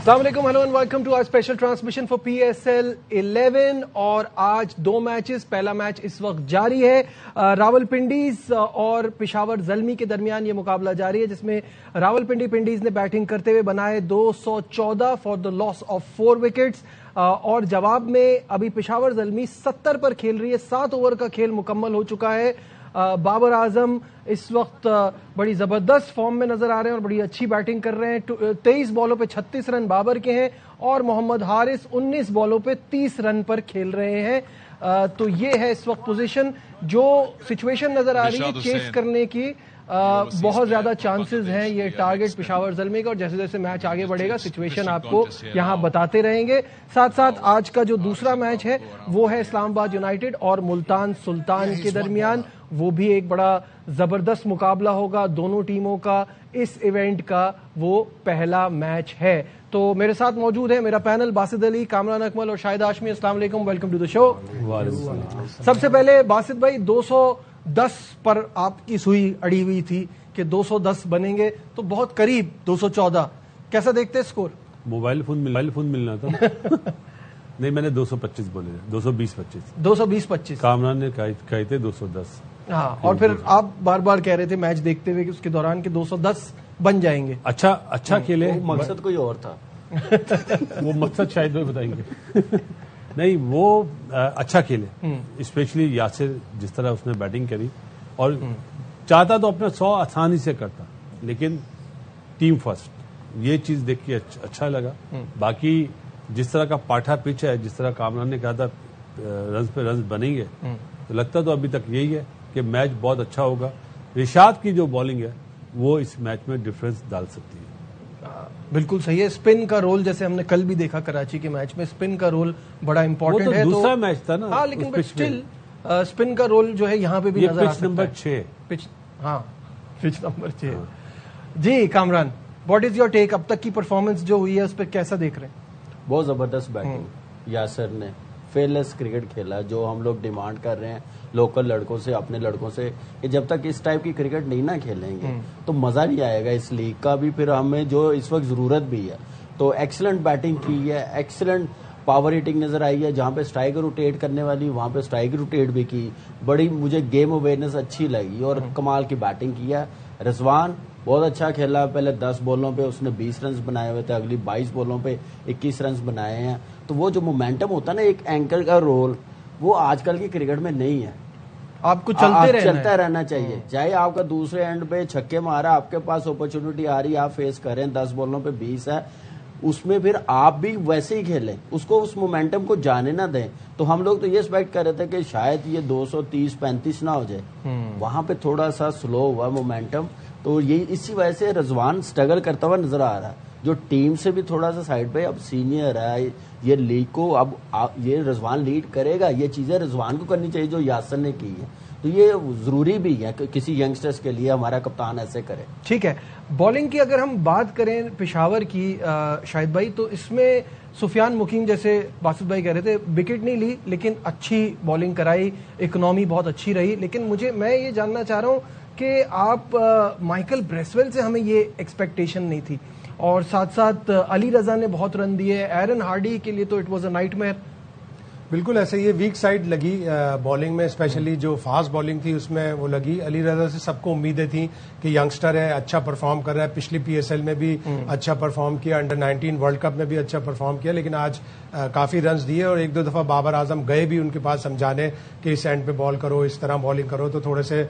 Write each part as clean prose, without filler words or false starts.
السلام علیکم، hello and welcome to our special transmission for PSL 11 اور آج دو میچز. پہلا میچ اس وقت جاری ہے، راولپنڈیز اور پشاور زلمی کے درمیان یہ مقابلہ جاری ہے، جس میں راولپنڈی پنڈیز نے بیٹنگ کرتے ہوئے بنائے 214 for the loss of 4 wickets اور جواب میں ابھی پشاور زلمی 70 پر کھیل رہی ہے. 7 اوور کا کھیل مکمل ہو چکا ہے. بابر اعظم اس وقت بڑی زبردست فارم میں نظر آ رہے ہیں اور بڑی اچھی بیٹنگ کر رہے ہیں. 23 بالوں پہ 36 رن بابر کے ہیں اور محمد حارث 19 بالوں پہ 30 رن پر کھیل رہے ہیں. تو یہ ہے اس وقت پوزیشن. جو سچویشن نظر آ رہی ہے چیس کرنے کی بہت زیادہ چانسز ہیں یہ ٹارگٹ پشاور زلمی کا، اور جیسے جیسے میچ آگے بڑھے گا سچویشن آپ کو یہاں بتاتے رہیں گے. ساتھ ساتھ آج کا جو دوسرا میچ ہے وہ ہے اسلام آباد یونائیٹڈ اور ملتان سلطان کے درمیان. وہ بھی ایک بڑا زبردست مقابلہ ہوگا دونوں ٹیموں کا. اس ایونٹ کا وہ پہلا میچ ہے. تو میرے ساتھ موجود ہے میرا پینل، باسط علی، کامران اکمل اور شاہد ہاشمی. السلام علیکم، ویلکم ٹو دا شو. سب سے پہلے باسط بھائی، 210 پر آپ کی سوئی اڑی ہوئی تھی کہ 210 بنیں گے، تو بہت قریب 214. کیسا دیکھتے اسکور؟ موبائل فون ملنا تھا. نہیں، میں نے 225 بولے، 220-25. کامران نے کہے تھے 210. ہاں، اور پھر آپ بار بار کہہ رہے تھے میچ دیکھتے ہوئے کہ اس کے دوران کہ 210 بن جائیں گے. اچھا کھیلے، مقصد کوئی اور تھا. وہ مقصد شاید وہ بتائیں گے. نہیں، وہ اچھا کھیلے، اسپیشلی یاسر جس طرح اس نے بیٹنگ کری، اور چاہتا تو اپنا 100 آسانی سے کرتا، لیکن ٹیم فرسٹ یہ چیز دیکھ کے اچھا لگا. باقی جس طرح کا پاٹھا پچ ہے، جس طرح کامران نے کہا تھا رنز پہ رنز بنیں گے، تو لگتا تو ابھی تک یہی ہے کہ میچ بہت اچھا ہوگا. رشاد کی جو بالنگ ہے وہ اس میچ میں ڈفرنس ڈال سکتی ہے. بالکل صحیح ہے. اسپن کا رول جیسے ہم نے کل بھی دیکھا کراچی کے میچ میں، اسپن کا رول بڑا امپورٹنٹ ہے. دوسرا میچ تھا نا. ہاں، لیکن اسٹل اسپن کا رول جو ہے یہاں پہ بھی نظر آ سکتا ہے. Pitch number 6. جی Kamran, what is your take? اب تک کی پرفارمنس جو ہوئی ہے اس پہ کیسا دیکھ رہے ہیں؟ بہت زبردست بیٹنگ یاسر نے، فیئر لیس کرکٹ کھیلا، جو ہم لوگ ڈیمانڈ کر رہے ہیں لوکل لڑکوں سے، اپنے لڑکوں سے، کہ جب تک اس ٹائپ کی کرکٹ نہیں نہ کھیلیں گے تو مزہ نہیں آئے گا اس لیگ کا بھی. پھر ہمیں جو اس وقت ضرورت بھی ہے، تو ایکسلنٹ بیٹنگ کی ہے، ایکسلنٹ پاور ہیٹنگ نظر آئی ہے. جہاں پہ اسٹرائک روٹیٹ کرنے والی وہاں پہ اسٹرائک روٹیٹ بھی کی. بڑی مجھے گیم اویئرنیس اچھی لگی اور کمال کی بیٹنگ کی ہے. رضوان بہت اچھا کھیلا. پہلے 10 بالوں پہ اس نے 20 رنز بنائے ہوئے تھے، اگلی 22 بالوں پہ 21 رنز بنائے ہیں. تو وہ جو مومنٹم ہوتا ہے نا ایک اینکر کا رول، وہ آج کل کی کرکٹ میں نہیں ہے. آپ کو چلتا رہنا چاہیے. چاہے آپ کا دوسرے اینڈ پہ چھکے مارا، آپ کے پاس اپرچونٹی آ رہی ہے، آپ فیس کریں، 10 بالوں پہ 20 ہے، اس میں پھر آپ بھی ویسے ہی کھیلیں، اس کو اس مومنٹم کو جانے نہ دیں. تو ہم لوگ تو یہ ایکسپیکٹ کر رہے تھے کہ شاید یہ 230-35 نہ ہو جائے. وہاں پہ تھوڑا سا سلو ہوا مومنٹم. تو یہ اسی وجہ سے رضوان سٹرگل کرتا ہوا نظر آ رہا ہے، جو ٹیم سے بھی تھوڑا سا سائڈ پہ. اب سینئر ہے یہ لیگ کو، اب یہ رضوان لیڈ کرے گا. یہ چیزیں رضوان کو کرنی چاہیے جو یاسر نے کی ہے. تو یہ ضروری بھی ہے کہ کسی ینگسٹرز کے لیے ہمارا کپتان ایسے کرے. ٹھیک ہے. بالنگ کی اگر ہم بات کریں پشاور کی شاہد بھائی، تو اس میں سفیان مقیم جیسے باسط بھائی کہہ رہے تھے وکٹ نہیں لی لیکن اچھی بالنگ کرائی، اکنامی بہت اچھی رہی. لیکن میں یہ جاننا چاہ رہا ہوں کہ آپ مائیکل بریسویل سے ہمیں یہ ایکسپیکٹیشن نہیں تھی، اور ساتھ ساتھ علی رضا نے بہت رن دیے. ایرن ہارڈی کے لیے تو it was a nightmare. بالکل ایسے یہ ویک سائڈ لگی بالنگ میں، اسپیشلی جو فاسٹ بالنگ تھی اس میں وہ لگی. علی رضا سے سب کو امیدیں تھیں کہ ینگسٹر ہے، اچھا پرفارم کر رہا ہے. پچھلی PSL میں بھی اچھا پرفارم کیا، انڈر 19 ورلڈ کپ میں بھی اچھا پرفارم کیا، لیکن آج کافی رنز دیے. اور 1-2 دفعہ بابر اعظم گئے بھی ان کے پاس سمجھانے کہ اس اینڈ پہ بال کرو، اس طرح بالنگ کرو. تو تھوڑے سے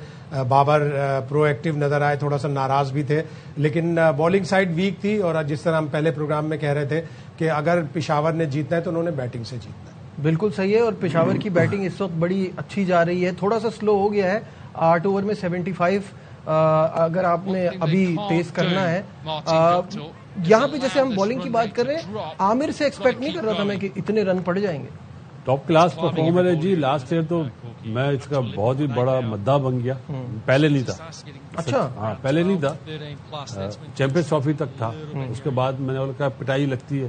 بابر پرو ایکٹیو نظر آئے، تھوڑا سا ناراض بھی تھے. لیکن بالنگ سائڈ ویک تھی، اور جس طرح ہم پہلے پروگرام میں کہہ رہے تھے کہ اگر پشاور نے جیتنا ہے تو انہوں نے بیٹنگ سے جیتنا ہے. بالکل صحیح ہے. اور پشاور کی بیٹنگ اس وقت بڑی اچھی جا رہی ہے. تھوڑا سا سلو ہو گیا ہے، 8 اوور میں 75. اگر آپ نے ابھی تیز کرنا ہے یہاں پہ، جیسے ہم بالنگ کی بات کر رہے ہیں، عامر سے ایکسپیکٹ نہیں کر رہا تھا میں کہ اتنے رن پڑ جائیں گے. ٹاپ کلاس پرفارمر ہے جی. لاسٹ ایئر تو میں اس کا بہت ہی بڑا مداح بن گیا. پہلے نہیں تھا. اچھا، ہاں پہلے نہیں تھا، چیمپئنز ٹرافی تک تھا. اس کے بعد میں نے کہا پٹائی لگتی ہے،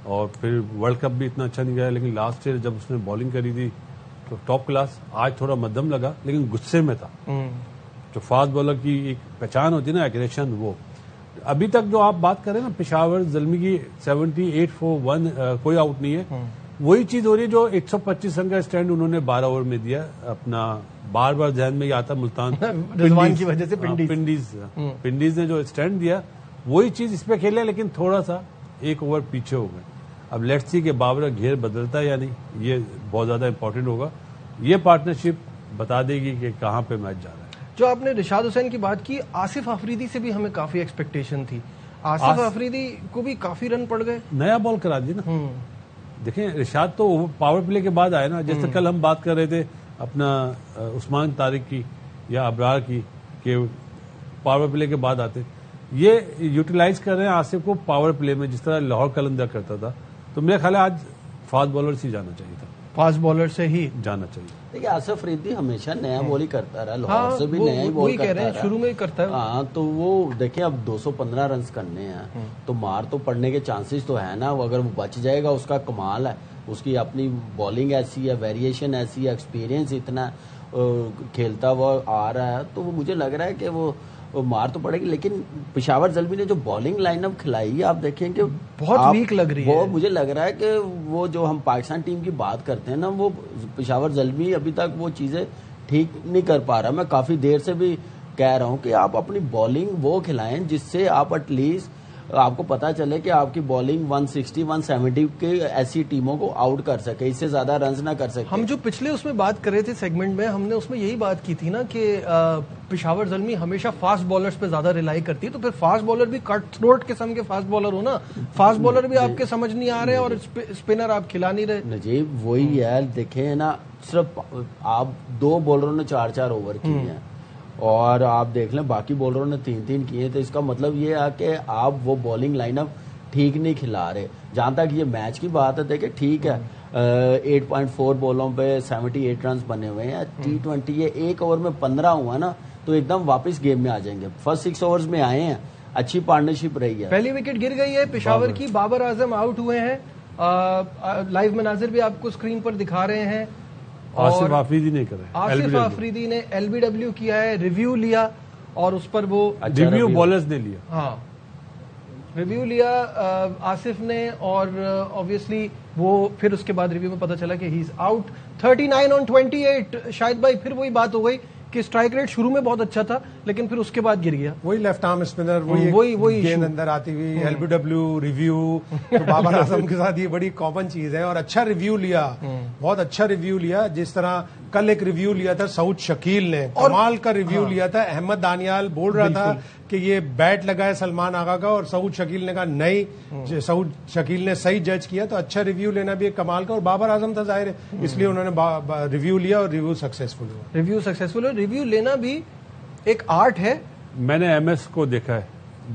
اور پھر ورلڈ کپ بھی اتنا اچھا نہیں گیا. لیکن لاسٹ ایئر جب اس نے بالنگ کری تھی تو ٹاپ کلاس. آج تھوڑا مدھم لگا لیکن غصے میں تھا. جو فاسٹ بالر کی ایک پہچان ہوتی ہے نا، ایگریشن، وہ ابھی تک جو آپ بات کر رہے ہیں نا پشاور زلمی کی 78 for 1 کوئی آؤٹ نہیں ہے، وہی چیز ہو رہی ہے جو 125 رن کا اسٹینڈ انہوں نے 12 اوور میں دیا. اپنا بار بار ذہن میں یہ آتا ملتان رضوان کی وجہ سے پنڈیز نے جو اسٹینڈ دیا وہی چیز اس پہ کھیلے، لیکن تھوڑا سا ایک اوور پیچھے ہو گئے. اب لیٹس سی کہ بابر کا گھیر بدلتا ہے یا نہیں، یہ بہت زیادہ امپورٹنٹ ہوگا. یہ پارٹنرشپ بتا دے گی کہ کہاں پہ میچ جا رہا ہے. جو آپ نے رشاد حسین کی بات کی، آصف آفریدی سے بھی ہمیں کافی ایکسپیکٹیشن تھی. آصف آفریدی کو بھی کافی رن پڑ گئے، نیا بال کرا دی نا. دیکھیں رشاد تو پاور پلے کے بعد آئے نا، جیسے کل ہم بات کر رہے تھے اپنا عثمان طارق کی یا ابرار کی کہ پاور پلے کے بعد آتے. یہ یوٹیلائز کر رہے ہیں آصف کو پاور پلے میں، جس طرح لاہور قلندر کرتا تھا. تو میرا خیال ہے آج فاسٹ بالر سے جانا چاہیے تھا، فاسٹ بالر سے ہی جانا چاہیے. دیکھیے آصف افریدی ہمیشہ نیا بال ہی کرتا رہا، لاہور سے بھی نیا ہی بال کرتا رہا، شروع میں ہی کرتا ہے. ہاں تو وہ دیکھیں اب 215 رنز کرنے ہیں تو مار تو پڑنے کے چانسز تو ہے نا. اگر وہ بچ جائے گا اس کا کمال ہے. اس کی اپنی بالنگ ایسی ہے، ویریشن ایسی ہے، ایکسپیرینس اتنا کھیلتا ہوا آ رہا ہے، تو وہ مجھے لگ رہا ہے کہ وہ مار تو پڑے گی. لیکن پشاور زلمی نے جو بالنگ لائن اپ کھلائی ہے آپ دیکھیں کہ بہت ویک لگ رہی ہے. وہ مجھے لگ رہا ہے کہ وہ جو ہم پاکستان ٹیم کی بات کرتے ہیں نا، وہ پشاور زلمی ابھی تک وہ چیزیں ٹھیک نہیں کر پا رہا. میں کافی دیر سے بھی کہہ رہا ہوں کہ آپ اپنی بالنگ وہ کھلائیں جس سے آپ ایٹ لیسٹ آپ کو پتا چلے کہ آپ کی بالنگ 160 170 کے ایسی ٹیموں کو آؤٹ کر سکے، اس سے زیادہ رنز نہ کر سکے. ہم جو پچھلے اس میں بات کر رہے تھے سیگمنٹ میں، ہم نے اس میں یہی بات کی تھی نا کہ پشاور زلمی ہمیشہ فاسٹ بالرز پہ زیادہ ریلائی کرتی ہے. تو پھر فاسٹ بالر بھی کٹ تھروٹ قسم کے فاسٹ بالر ہو نا، فاسٹ بالر بھی آپ کے سمجھ نہیں آ رہے اور اسپنر آپ کھلا نہیں رہے. نجیب وہی ہے، دیکھیں نا صرف آپ 2 بالروں نے 4 اوور کیے ہیں اور آپ دیکھ لیں باقی بالروں نے 3 کیے. تو اس کا مطلب یہ ہے کہ آپ وہ بالنگ لائن اپ ٹھیک نہیں کھلا رہے. جہاں تک یہ میچ کی بات ہے دیکھیں ٹھیک ہے 8.4 بالوں پہ 78 رنز بنے ہوئے ہیں. T20 یہ 1 اوور میں 15 ہوا نا تو ایک دم واپس گیم میں آ جائیں گے. فرسٹ 6 اوورز میں آئے ہیں، اچھی پارٹنرشپ رہی ہے. پہلی وکٹ گر گئی ہے پشاور کی، بابر اعظم آؤٹ ہوئے ہیں. لائیو مناظر بھی آپ کو اسکرین پر دکھا رہے ہیں. آصف آفریدی نے کرا، آصف آفریدی نے LBW کیا ہے، ریویو لیا اور اس پر وہ ریویو بالرز نے لیا. ہاں ریویو لیا آصف نے، اور آبویسلی وہ پھر اس کے بعد ریویو میں پتا چلا کہ ہی از آؤٹ. 39 on 28. شاہد بھائی پھر وہی بات ہو گئی کہ اسٹرائک ریٹ شروع میں بہت اچھا تھا لیکن پھر اس کے بعد گر گیا. وہی لیفٹ آرم اسپنر، وہی گیند اندر آتی ہوئی، LBW ریویو. تو بابر اعظم کے ساتھ یہ بڑی کامن چیز ہے. اور اچھا ریویو لیا، بہت اچھا ریویو لیا. جس طرح کل ایک ریویو لیا تھا سعود شکیل نے، کمال کا ریویو لیا تھا. احمد دانیال بول رہا تھا کہ یہ بیٹ لگا ہے سلمان آغا کا، اور سعود شکیل نے کہا نہیں، سعود شکیل نے صحیح جج کیا. تو اچھا ریویو لینا بھی ایک کمال کا، اور بابر اعظم تھا ظاہر ہے، اس لیے انہوں نے ریویو لیا اور ریویو سکسیسفل ہوا. ریویو لینا بھی ایک آرٹ ہے. میں نے MS کو دیکھا ہے،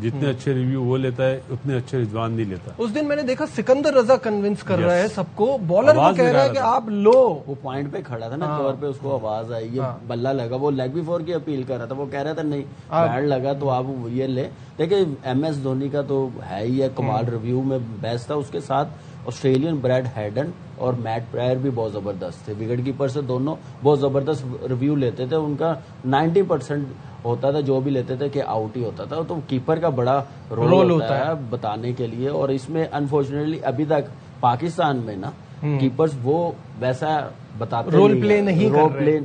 جتنے اچھے ریویو وہ لیتا ہے اتنے اچھے رضوان نہیں لیتا. اس دن میں نے دیکھا سکندر رضا کنونس کر رہا ہے سب کو، بالر کو کہہ رہا ہے کہ آپ لو. وہ پوائنٹ پہ کھڑا تھا نا کور پہ، اس کو آواز آئی، یہ بلہ لگا، وہ لیگ بفور کی اپیل کر رہا تھا. وہ کہہ رہا تھا نہیں بیٹ لگا تو آپ یہ لے. دیکھیں MS دھونی کا تو ہے ہی ہے کمال، ریویو میں بیسٹ تھا. اس کے ساتھ آسٹریلین بریڈ ہیڈن اور میٹ پرائر بھی بہت زبردست تھے. وکٹ کیپر سے دونوں بہت زبردست ریویو لیتے تھے. ان کا 90% ہوتا تھا جو بھی لیتے تھے کہ آؤٹ ہی ہوتا تھا. تو کیپر کا بڑا رول ہوتا ہے بتانے کے لیے. اور اس میں انفارچونیٹلی ابھی تک پاکستان میں نا کیپرز وہ ویسا بتاتے رول پلے نہیں کرتے.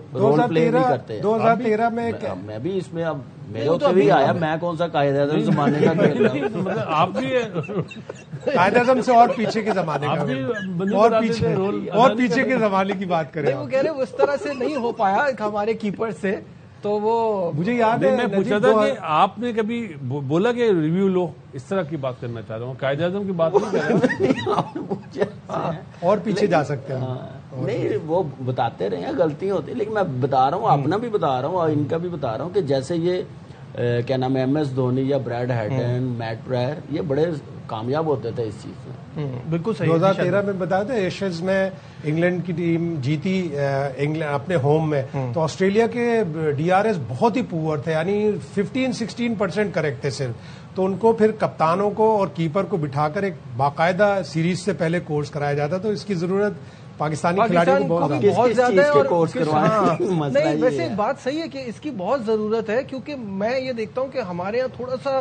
2013 میں میں بھی اس میں اب میرے اتنے بھی آیا، میں کون سا قائد اعظم زمانے کا کھیل رہا ہوں. آپ بھی قائد اعظم سے اور پیچھے کے زمانے کا، اور پیچھے کے زمانے کی بات کریں. وہ کہہ رہے اس طرح سے نہیں ہو پایا ہمارے کیپر سے. تو وہ مجھے یاد ہے میں پوچھا تھا کہ آپ نے کبھی بولا کہ ریویو لو، اس طرح کی بات کرنا چاہ رہا ہوں، قائد اعظم کی بات نہیں کر رہا. اور پیچھے جا سکتے ہیں. نہیں وہ بتاتے رہے ہیں غلطی ہوتی ہے، لیکن میں بتا رہا ہوں اپنا بھی بتا رہا ہوں اور ان کا بھی بتا رہا ہوں کہ جیسے یہ کیا نام ہے MS دھونی یا بریڈ ہیڈن، میٹ پرائر، یہ بڑے کامیاب ہوتے تھے اس چیز میں. بالکل صحیح. 2013 میں بتایا تھا ایشز میں انگلینڈ کی ٹیم جیتی اپنے ہوم میں، تو آسٹریلیا کے DRS بہت ہی پور تھے، یعنی 15-16% کریکٹ تھے صرف. تو ان کو پھر کپتانوں کو اور کیپر کو بٹھا کر ایک باقاعدہ سیریز سے پہلے کورس کرایا جاتا. تو اس کی ضرورت پاکستانی کھلاڑیوں کو بہت زیادہ ہے. اور نہیں ویسے بات صحیح ہے کہ اس کی بہت ضرورت ہے، کیونکہ میں یہ دیکھتا ہوں کہ ہمارے یہاں تھوڑا سا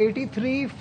83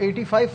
85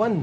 1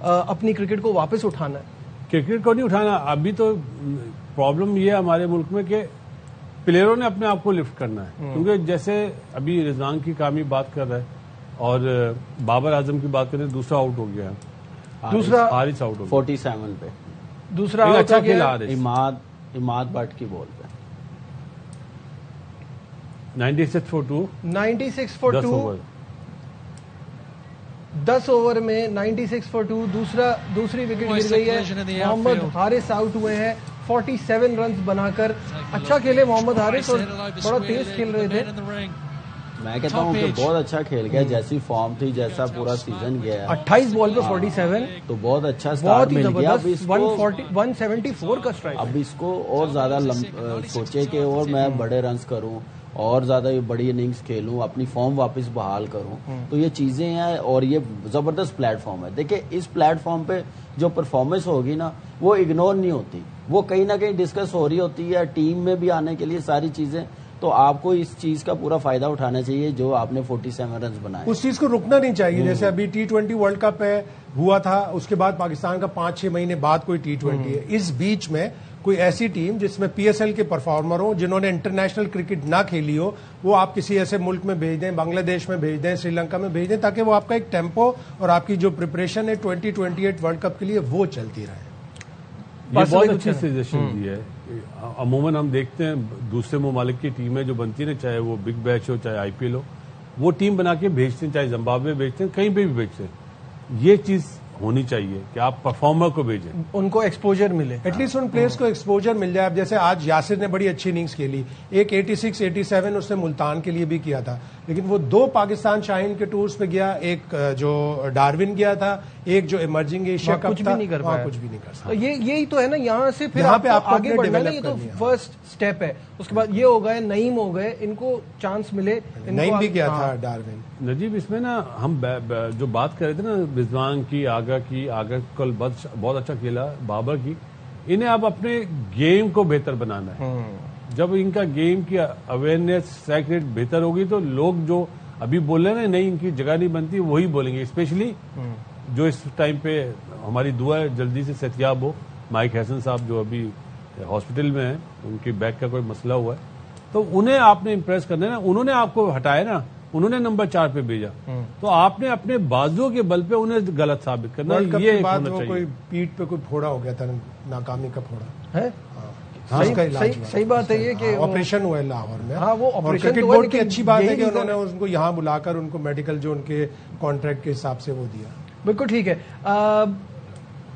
اپنی کرکٹ کو واپس اٹھانا ہے؟ کرکٹ کو نہیں اٹھانا، ابھی تو پرابلم یہ ہے ہمارے ملک میں کہ پلیئروں نے اپنے آپ کو لفٹ کرنا ہے، کیونکہ جیسے ابھی رضوان کی کامی بات کر رہا ہے اور بابر اعظم کی بات کریں، دوسرا آؤٹ ہو گیا ہے، دوسرا حارث آؤٹ ہو گیا 47 پہ، دوسرا اچھا کھیلا حارث، اماد بٹ کی بول پہ 96 for 2 96 for 2 اوور 10 اوور میں 96 for 2. دوسری وکٹ گر گئی ہے. محمد حارث آؤٹ ہوئے ہیں 47 رنز بنا کر. اچھا کھیلے محمد حارث اور بڑا تیز کھیل رہے تھے. میں کہتا ہوں کہ بہت اچھا کھیل گیا، جیسی فارم تھی، جیسا پورا سیزن گیا، 28 بال پہ 47 تو بہت اچھا بہت سٹارٹ ہی مل گیا. زبردست. 174 کا اسٹرائک. اب اس کو اور زیادہ سوچے کہ اور میں بڑے رنز کروں اور زیادہ بڑی اننگز کھیلوں، اپنی فارم واپس بحال کروں، تو یہ چیزیں ہیں اور یہ زبردست پلیٹ فارم ہے. دیکھیں اس پلیٹ فارم پہ جو پرفارمنس ہوگی نا وہ اگنور نہیں ہوتی، وہ کہیں نہ کہیں ڈسکس ہو رہی ہوتی ہے ٹیم میں بھی آنے کے لیے ساری چیزیں. تو آپ کو اس چیز کا پورا فائدہ اٹھانا چاہیے جو آپ نے 47 رنز بنائے. اس چیز کو رکنا نہیں چاہیے. جیسے ابھی T20 ورلڈ کپ ہوا تھا، اس کے بعد پاکستان کا 5-6 مہینے بعد کوئی T20 ہے. اس بیچ میں کوئی ایسی ٹیم جس میں PSL کے پرفارمر ہوں، جنہوں نے انٹرنیشنل کرکٹ نہ کھیلی ہو، وہ آپ کسی ایسے ملک میں بھیج دیں، بنگلہ دیش میں بھیج دیں، سری لنکا میں بھیج دیں، تاکہ وہ آپ کا ایک ٹیمپو اور آپ کی جو پریپریشن ہے 2028 ورلڈ کپ کے لیے وہ چلتی رہے. یہ بہت اچھی سجیشن دی ہے. عموماً ہم دیکھتے ہیں دوسرے ممالک کی ٹیمیں جو بنتی ہیں، چاہے وہ بگ بیش ہو چاہے IPL ہو، وہ ٹیم بنا کے بھیجتے ہیں، چاہے زمبابوے بھیجتے ہیں، کہیں پہ بھی بھیجتے ہیں. یہ چیز ہونی چاہیے کہ آپ پرفارمر کو بھیجیں، ان کو ایکسپوجر ملے، ایٹ لیسٹ ان پلیئرز کو ایکسپوجر مل جائے. اب جیسے آج یاسر نے بڑی اچھی اننگز کھیلی، ایک 86-87 اس نے ملتان کے لیے بھی کیا تھا، لیکن وہ 2 پاکستان شاہین کے ٹورز پہ گیا، ایک جو ڈاروین گیا تھا، ایک جو ایمرجنگ ایشیا کپ تھا، وہاں کچھ بھی نہیں کر سکتا. یہی تو ہے نا، یہاں سے پھر آپ کو آگے بڑھنا ہے. یہ تو فرسٹ سٹیپ ہے. اس کے بعد یہ ہو گئے، نعیم ہو گئے، ان کو چانس ملے. نعیم بھی گیا تھا ڈاروین. نجیب اس میں نا ہم جو بات کر رہے تھے نا رضوان کی، آگا کل بہت اچھا کھیلا، بابر کی، انہیں اب اپنے گیم کو بہتر بنانا ہے. جب ان کا گیم کی اویئرنیس اسٹرائک ریٹ بہتر ہوگی تو لوگ جو ابھی بول رہے ہیں نہیں ان کی جگہ نہیں بنتی وہی بولیں گے. اسپیشلی جو اس ٹائم پہ ہماری دعا ہے جلدی سے صحتیاب ہو، مائک حسن صاحب جو ابھی ہاسپٹل میں ہیں، ان کی بیک کا کوئی مسئلہ ہوا ہے، تو انہیں آپ نے امپریس کرنا ہے نا. انہوں نے آپ کو ہٹایا نا، انہوں نے نمبر 4 پہ بھیجا، تو آپ نے اپنے بازو کے بل پہ انہیں غلط ثابت کرنا. یہ ہونا چاہیے. کوئی پیٹ پہ کوئی پھوڑا ہو گیا تھا، ناکامی کا پھوڑا ہے. صحیح بات ہے یہ کہ آپریشن ہوا ہے لاہور میں. ہاں وہ آپریشن کرکٹ بورڈ کی اچھی بات ہے کہ انہوں نے ان کو یہاں بلا کر ان کو میڈیکل جو ان کے کانٹریکٹ کے حساب سے وہ دیا. بالکل ٹھیک ہے.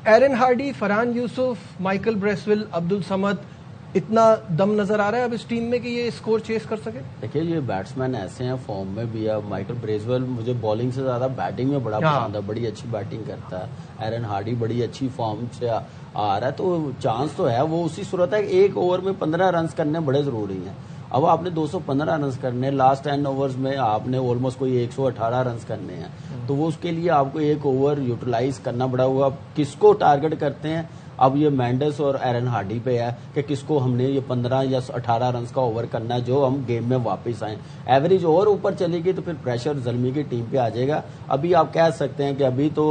ایرن ہارڈی، فرحان یوسف، مائیکل بریسویل، عبد الصمد، اتنا دم نظر آ رہا ہے اب اس ٹیم میں کہ یہ اسکور چیز کر سکے؟ دیکھیے یہ بیٹسمین ایسے ہیں فارم میں بھی. اب مائیکل بریسویل مجھے بالنگ سے زیادہ بیٹنگ میں بڑا پسند ہے، بڑی اچھی بیٹنگ کرتا ہے. ایرن ہارڈی بڑی اچھی فارم سے آ رہا ہے، تو چانس تو ہے. وہ اسی صورت ہے کہ ایک اوور میں 15 رنز کرنے بڑے ضروری ہیں. اب آپ نے 215 رنز کرنے، لاسٹ 10 اوورز میں آپ نے آلموسٹ کوئی 118 رنز کرنے ہیں، تو وہ اس کے لیے آپ کو ایک اوور یوٹیلائز کرنا پڑا ہوگا. کس کو ٹارگٹ کرتے ہیں اب یہ مینڈس اور ایرن ہارڈی پہ ہے کہ کس کو ہم نے یہ 15 یا 18 رنز کا اوور کرنا ہے جو ہم گیم میں واپس آئیں. ایوریج اور اوپر چلے گی تو پھر پریشر زلمی کی ٹیم پہ آ جائے گا. ابھی آپ کہہ سکتے ہیں کہ ابھی تو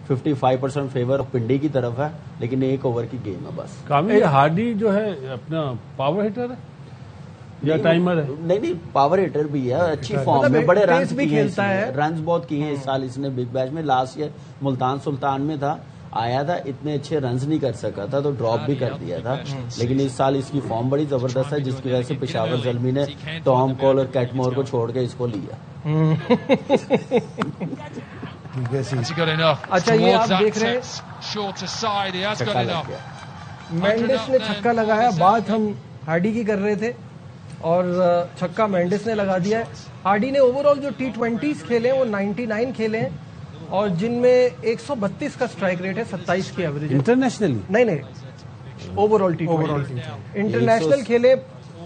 55% فیور پنڈی کی طرف ہے، لیکن ایک اوور کی گیم ہے بس. کامل ہارڈی جو ہے اپنا پاور ہٹر ہے یا ٹائمر ہے؟ نہیں پاور ہٹر بھی ہے، اچھی فارم میں، بڑے رنز بھی کھیلتا ہے، رنز بہت کیے ہیں اس سال اس نے بگ بیش میں. لاسٹ ایئر ملتان سلطان میں تھا، آیا تھا، اتنے اچھے رنز نہیں کر سکا تھا تو ڈراپ بھی کر دیا تھا. لیکن اس سال اس کی فارم بڑی زبردست ہے، جس کی وجہ سے پشاور زلمی نے ٹام کول اور کیٹمور کو چھوڑ کے اس کو لیا. اچھا یہ آپ دیکھ رہے ہیں مینڈس نے چھکا لگایا. بات ہم ہارڈی کی کر رہے تھے اور چھکا مینڈس نے لگا دیا ہے. ہارڈی نے اوور آل جو T20s کھیلے ہیں وہ 99 کھیلے ہیں اور جن میں 132 کا اسٹرائک ریٹ ہے، 27 کی ایوریج. انٹرنیشنلی نہیں اوور آل انٹرنیشنل کھیلے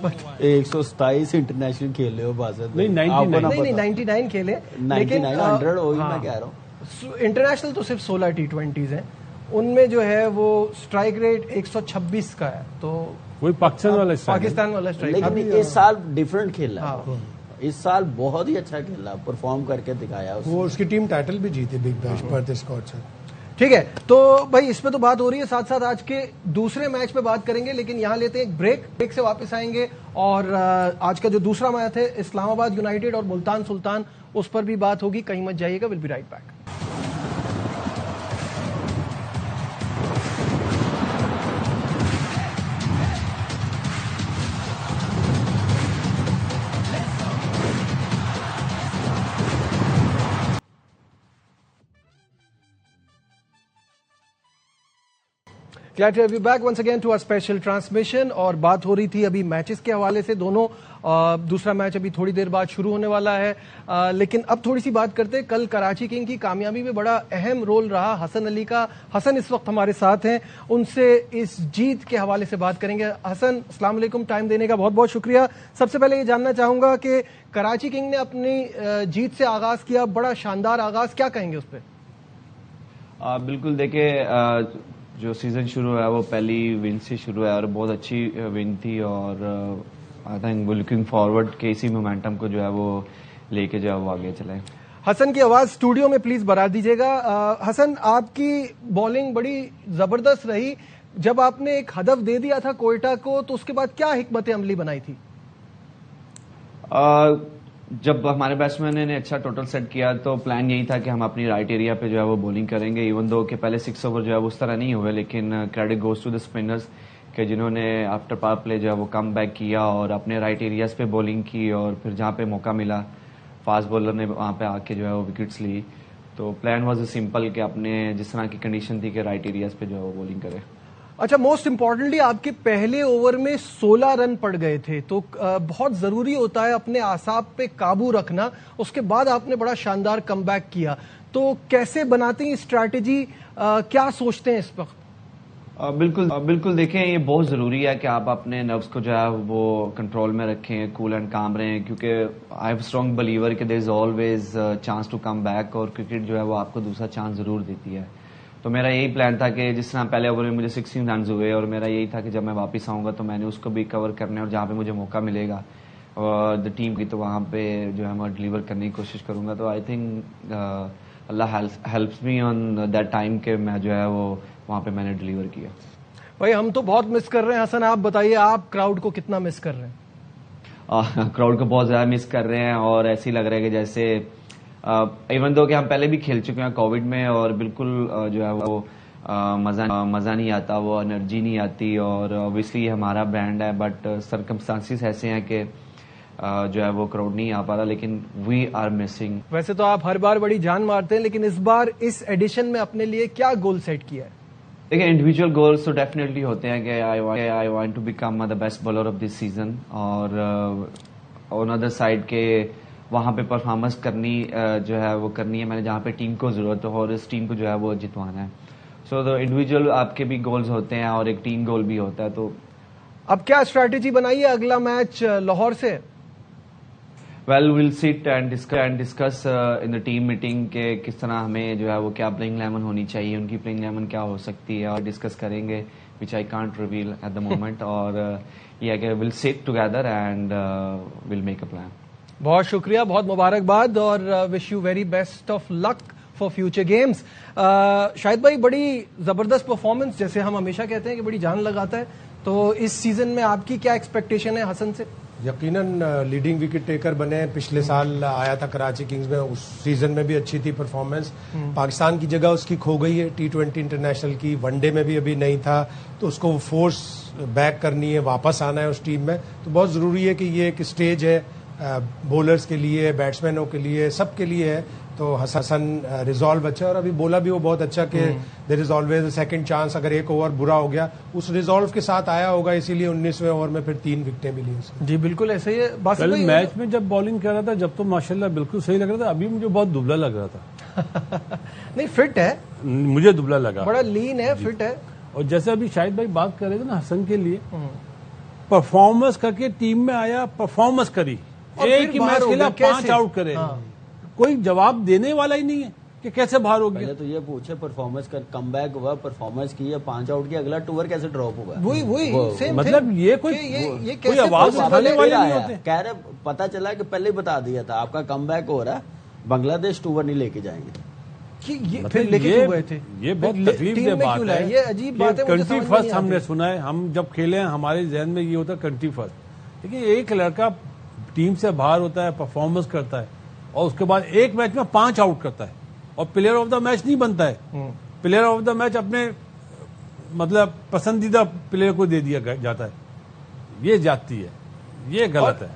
127 انٹرنیشنل کھیلے ہو بازت نہیں 99 کھیلے، لیکن 100 وہی میں کہہ رہا ہوں. انٹرنیشنل تو صرف 16 T20s ہیں، ان میں جو ہے وہ اسٹرائک ریٹ 126 کا ہے. تو وہی پاکستان والا اسٹرائک. لیکن اس سال ڈفرنٹ کھیلا، اس سال بہت ہی اچھا کھیلا، پرفارم کر کے دکھایا. وہ اس کی ٹیم ٹائٹل بھی جیتی بگ بیش پرتھ اسکاٹ سے. ٹھیک ہے تو بھائی اس پہ تو بات ہو رہی ہے, ساتھ ساتھ آج کے دوسرے میچ پہ بات کریں گے, لیکن یہاں لیتے ہیں ایک بریک سے واپس آئیں گے اور آج کا جو دوسرا میچ ہے اسلام آباد یونائیٹڈ اور ملتان سلطان, اس پر بھی بات ہوگی. کہیں مت جائیے گا, will be right back. Glad to have you back once again to our special transmission. اور بات ہو رہی تھی ابھی میچز کے حوالے سے, دونوں دوسرا میچ ابھی تھوڑی دیر بعد شروع ہونے والا ہے, لیکن اب تھوڑی سی بات کرتے ہیں کل کراچی کنگ کی کامیابی میں بڑا اہم رول رہا حسن علی کا. حسن اس وقت ہمارے ساتھ ہیں, ان سے اس جیت کے حوالے سے بات کریں گے. حسن السلام علیکم, ٹائم دینے کا بہت بہت شکریہ. سب سے پہلے یہ جاننا چاہوں گا کہ کراچی کنگ نے اپنی جیت سے آغاز کیا, بڑا شاندار آغاز, کیا کہیں گے اس پہ؟ بالکل, دیکھیں جو سیزن شروع ہوا ہے وہ پہلی ون سے شروع ہے اور بہت اچھی ون تھی, اور آئی تھنک وہ لوکنگ فارورڈ کہ اسی مومنٹم کو جو ہے وہ لے کے جو ہے وہ آگے چلائیں. حسن کی آواز اسٹوڈیو میں پلیز بڑھا دیجیے گا. حسن, آپ کی بالنگ بڑی زبردست رہی, جب آپ نے ایک ہدف دے دیا تھا کوئٹہ کو تو اس کے بعد کیا حکمت عملی بنائی تھی؟ جب ہمارے بیٹسمین نے اچھا ٹوٹل سیٹ کیا تو پلان یہی تھا کہ ہم اپنی رائٹ ایریا پہ جو ہے وہ بولنگ کریں گے, ایون دو کہ پہلے 6 اوور جو ہے وہ اس طرح نہیں ہوئے, لیکن credit goes to the spinners کہ جنہوں نے آفٹر پاور پلے جو ہے وہ کم بیک کیا اور اپنے رائٹ ایریاز پہ بولنگ کی, اور پھر جہاں پہ موقع ملا فاسٹ بولر نے وہاں پہ آ کے جو ہے وہ وکٹس لی. تو پلان واز اے سمپل کہ اپنے جس طرح کی کنڈیشن تھی کہ رائٹ ایریاز پہ جو ہے وہ بولنگ کرے. اچھا, موسٹ امپورٹنٹلی آپ کے پہلے اوور میں 16 رن پڑ گئے تھے, تو بہت ضروری ہوتا ہے اپنے اعصاب پہ قابو رکھنا. اس کے بعد آپ نے بڑا شاندار کم بیک کیا, تو کیسے بناتے ہیں اسٹریٹجی, کیا سوچتے ہیں اس وقت؟ بالکل دیکھیں, یہ بہت ضروری ہے کہ آپ اپنے نروس کو جو ہے وہ کنٹرول میں رکھیں, کول اینڈ کام رہیں, کیونکہ آئی ایم اسٹرانگ بلیور کہ there is always chance to come back, اور کرکٹ جو ہے وہ آپ کو دوسرا چانس ضرور دیتی ہے. تو میرا یہی پلان تھا کہ جس طرح پہلے اوور میں مجھے 16 رنز ہوئے, اور میرا یہی تھا کہ جب میں واپس آؤں گا تو میں نے اس کو بھی کور کرنا ہے, اور جہاں پہ مجھے موقع ملے گا دا ٹیم کی تو وہاں پہ جو ہے میں ڈلیور کرنے کی کوشش کروں گا. تو I think Allah helps me on that time کہ میں جو ہے وہ وہاں پہ میں نے ڈلیور کیا. بھائی ہم تو بہت مس کر رہے ہیں. حسن, آپ بتائیے آپ کراؤڈ کو کتنا مس کر رہے ہیں؟ کراؤڈ کو بہت زیادہ مس کر رہے ہیں, اور ایسے ہی لگ رہا ہے کہ جیسے ایون دو کہ ہم پہلے بھی کھیل چکے ہیں کووڈ میں, اور بالکل جو ہے وہ مزہ نہیں آتا, وہ انرجی نہیں آتی, اور اوبیسلی ہمارا برانڈ ہے, بٹ سرکمسٹانسز ایسے ہیں کہ جو ہے وہ کراؤڈ نہیں آ پا رہا, لیکن وی آر مسنگ. ویسے تو آپ ہر بار بڑی جان مارتے ہیں, لیکن اس بار اس ایڈیشن میں اپنے لیے کیا گول سیٹ کیا ہے؟ دیکھیں, انڈیویجول گولز تو ڈیفینیٹلی ہوتے ہیں کہ I want to become the best bowler of this season, اور آن ادر سائڈ کے وہاں پہ پرفارمنس کرنی جو ہے وہ کرنی ہے میں نے جہاں پہ ٹیم کو ضرورت ہو, اور اس ٹیم کو جو ہے وہ جتوانا ہے. سو دا انڈیویجول آپ کے بھی گولز ہوتے ہیں اور ایک ٹیم گول بھی ہوتا ہے. تو اب کیا اسٹریٹجی بنائی ہے اگلا میچ لاہور سے؟ Well will sit and discuss in the team meeting کہ کس طرح ہمیں جو ہے وہ کیا پلینگ 11 ہونی چاہیے, ان کی پلینگ 11 کیا ہو سکتی ہے, اور ڈسکس کریں گے which I can't reveal at the moment. اور یہ کہ will set together and will make a plan. بہت شکریہ, بہت مبارکباد, اور wish you very best of luck for future games. Shahid بھائی, بڑی زبردست پرفارمنس, جیسے ہم ہمیشہ کہتے ہیں کہ بڑی جان لگاتا ہے, تو اس سیزن میں آپ کی کیا ایکسپیکٹیشن ہے حسن سے؟ یقیناً لیڈنگ وکٹ ٹیکر بنے, پچھلے سال آیا تھا کراچی کنگز میں, اس سیزن میں بھی اچھی تھی پرفارمنس. پاکستان کی جگہ اس کی کھو گئی ہے T20 انٹرنیشنل کی, ون ڈے میں بھی ابھی نہیں تھا, تو اس کو فورس بیک کرنی ہے, واپس آنا ہے اس ٹیم میں. تو بہت ضروری ہے کہ یہ ایک اسٹیج ہے بولرز کے لیے, بیٹسمینوں کے لیے, سب کے لیے ہے. تو حسن ریزالو اچھا, اور ابھی بولا بھی وہ بہت اچھا کہ there is always a second chance. اگر ایک اوور برا ہو گیا, اس ریزالو کے ساتھ آیا ہوگا, اسی لیے 19ویں اوور میں پھر 3 وکٹیں ملی اسے. جی بالکل ایسا ہی ہے. کل میچ میں جب بالنگ کر رہا تھا جب تو ماشاءاللہ بالکل صحیح لگ رہا تھا, ابھی مجھے بہت دبلا لگ رہا تھا. نہیں, فٹ ہے, مجھے دبلا لگا, بڑا لین ہے, فٹ ہے. اور جیسے ابھی شاہد بھائی بات کر رہے تھے نا حسن کے لیے, پرفارمنس کر کے ٹیم میں آیا, پرفارمنس کری, ایک ہی میچ کھیلا 5 آؤٹ کرے, کوئی جواب دینے والا ہی نہیں ہے کہ کیسے باہر ہو گیا. پہلے تو یہ پوچھے پرفارمنس کا کم بیک ہوا, پرفارمنس کی, 5 آؤٹ کی, اگلا ٹور کیسے ڈراپ ہوگا؟ وہی مطلب یہ کوئی آواز اٹھانے والے نہیں ہوتے. کہہ رہے پتا چلا کہ پہلے ہی بتا دیا تھا آپ کا کم بیک ہو رہا ہے, بنگلہ دیش ٹور نہیں لے کے جائیں گے. پھر لے کے کیوں گئے تھے؟ یہ بہت تکلیف دہ بات ہے. یہ عجیب بات ہے. کنٹری فرسٹ ہم نے سنا ہے, ہم جب کھیلے ہیں ہمارے ذہن میں یہ ہوتا ہے کنٹری فرسٹ. دیکھیے ایک لڑکا ٹیم سے باہر ہوتا ہے, پرفارمنس کرتا ہے, اور اس کے بعد ایک میچ میں 5 آؤٹ کرتا ہے, اور پلیئر آف دا میچ نہیں بنتا ہے. پلیئر آف دا میچ اپنے مطلب پسندیدہ پلیئر کو دے دیا جاتا ہے. یہ جاتی ہے, یہ غلط ہے.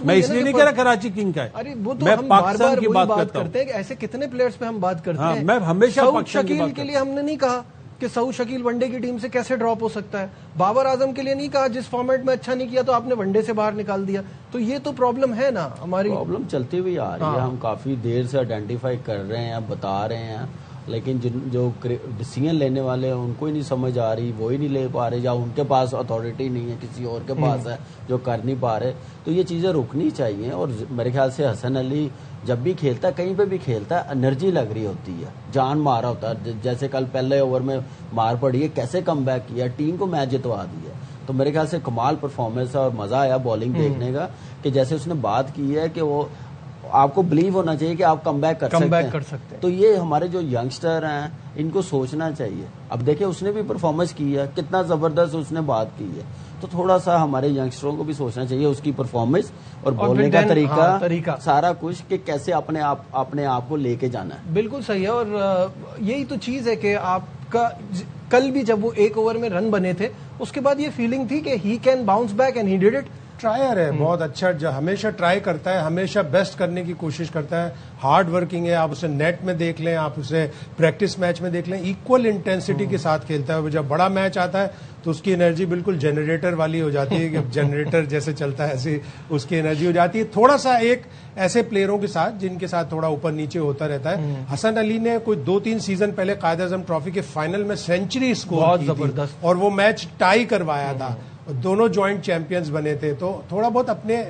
میں اس لیے نہیں کہہ رہا کراچی کنگ کا ہے, میں پاکستان کی بات کرتے ہیں. ایسے کتنے پلیئرز پہ ہم بات کرتے ہیں. میں ہمیشہ سعود شکیل کے لیے ہم نے نہیں کہا کہ سعود شکیل ون ڈے کی ٹیم سے کیسے ڈراپ ہو سکتا ہے. بابر اعظم کے لیے نہیں کہا جس فارمیٹ میں اچھا نہیں کیا تو آپ نے ون ڈے سے باہر نکال دیا. تو یہ تو پرابلم ہے نا, ہماری پرابلم چلتی ہوئی آ رہی ہے. ہم کافی دیر سے آئیڈینٹیفائی کر رہے ہیں, بتا رہے ہیں, لیکن جو ڈیسیژن لینے والے ہیں ان کو ہی نہیں سمجھ آ رہی, وہی نہیں لے پا رہے, یا ان کے پاس اتھارٹی نہیں ہے, کسی اور کے پاس ہے جو کر نہیں پا رہے. تو یہ چیزیں رکنی چاہیے. اور میرے خیال سے حسن علی جب بھی کھیلتا ہے, کہیں پہ بھی کھیلتا ہے, انرجی لگ رہی ہوتی ہے, جان مارا ہوتا ہے. جیسے کل پہلے اوور میں مار پڑی ہے, کیسے کم بیک کیا, ٹیم کو میچ جتوا دیا. تو میرے خیال سے کمال پرفارمنس ہے, اور مزہ آیا بالنگ دیکھنے کا, کہ جیسے اس نے بات کی ہے کہ وہ آپ کو بلیو ہونا چاہیے کہ آپ کم بیک کر سکتے ہیں. تو یہ ہمارے جو ینگسٹر ہیں ان کو سوچنا چاہیے. اب دیکھیں اس نے بھی پرفارمنس کی ہے, کتنا زبردست اس نے بات کی ہے. تو تھوڑا سا ہمارے ینگسٹروں کو بھی سوچنا چاہیے اس کی پرفارمنس اور بولنے کا طریقہ سارا کچھ, کہ کیسے اپنے آپ کو لے کے جانا ہے. بالکل صحیح ہے. اور یہی تو چیز ہے کہ آپ کا کل بھی جب وہ 1 اوور میں رن بنے تھے, اس کے بعد یہ فیلنگ تھی کہ he can bounce back and he did it. Trier ہے, بہت اچھا, ہمیشہ ٹرائی کرتا ہے, ہمیشہ بیسٹ کرنے کی کوشش کرتا ہے, ہارڈ ورکنگ ہے. آپ اسے نیٹ میں دیکھ لیں, آپ اسے پریکٹس میچ میں دیکھ لیں, ایکول انٹینسٹی کے ساتھ کھیلتا ہے. جب بڑا میچ آتا ہے تو اس کی انرجی بالکل جنریٹر والی ہو جاتی ہے, کہ جنریٹر جیسے چلتا ہے ایسے اس کی انرجی ہو جاتی ہے. تھوڑا سا ایک ایسے پلیئروں کے ساتھ جن کے ساتھ تھوڑا اوپر نیچے ہوتا رہتا ہے. حسن علی نے کوئی 2-3 سیزن پہلے قائد اعظم ٹرافی کے فائنل میں سینچری اسکور کی تھی, اور وہ میچ ٹائی کروایا تھا, دونوں جوائنٹ چیمپئنز بنے تھے. تو تھوڑا بہت اپنے